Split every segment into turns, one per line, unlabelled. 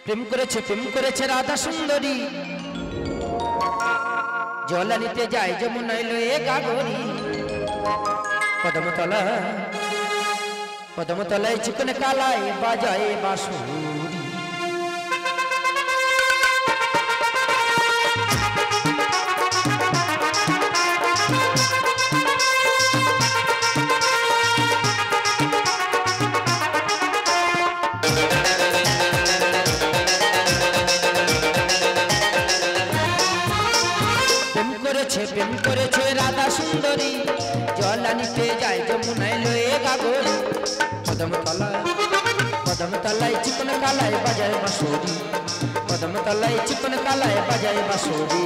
প্রেম করেছে রাধা সুন্দরী জল নিতে যায় যমুনায় লয়ে গাগরি কদমতলায় চিকন কালায় বাজায় বাঁশুরি প্রেম করেছে রাধা সুন্দরী জল নিতে যায় যমুনায় লয়ে গাগরি কদমতলায় চিকন কালায় বাজায় বাঁশুরি কদমতলায় চিকন কালায় বাজায় বাঁশুরি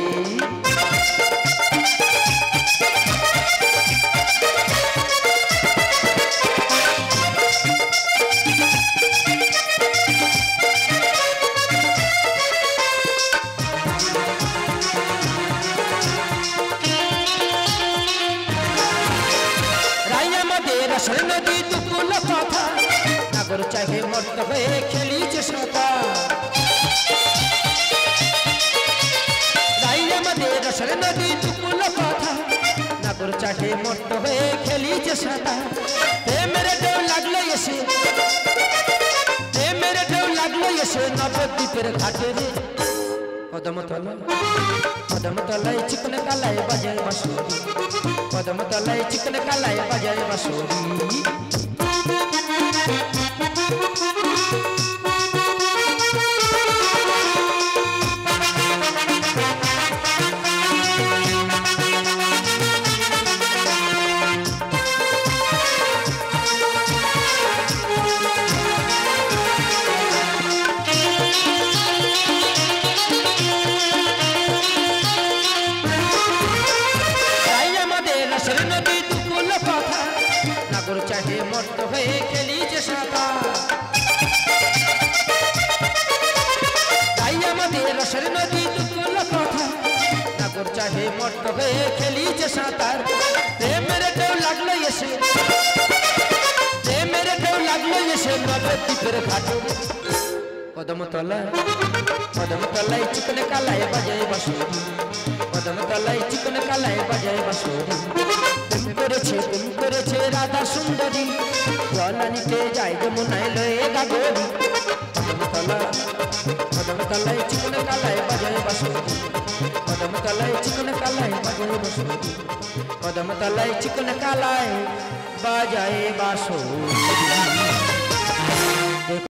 নদী দুকুল কথা নাগর চাহে মর্ত হয়ে খেলিছে সাঁতা আমাদের রসের নদী দুকুল কথা নাগর চাহে মর্ত হয়ে খেলিছে সাঁতা প্রেমের ঢেউ লাগলো এসে নবদ্বীপের ঘাটে রে কদমতলায় চিকন কালায় বাজায় বাঁশুরি কদমতলায় চিকন কালায় বাজায় বাঁশুরি চাহে মর্ত হয়ে খেলিছে সাঁতা তাই আমাদের রসের নদী দুকুল কথা নাগর চাহে মর্ত হয়ে খেলিছে সাঁতার প্রেমের ঢেউ লাগলো এসে নবদ্বীপের ঘাটে কদমতলায় চিকন কালায় বাজায় বাঁশুরি কদমতলায় চিকন কালায় বাজায় বাঁশুরি প্রেম করেছে রাধা সুন্দরী জল নিতে যায় যমুনায় লয়ে গাগরি কদমতলায় চিকন কালায় বাজায় বাঁশুরি কদমতলায় চিকন কালায় বাজায় বাঁশুরি কদমতলায় চিকন কালায় বাজায় বাঁশুরি।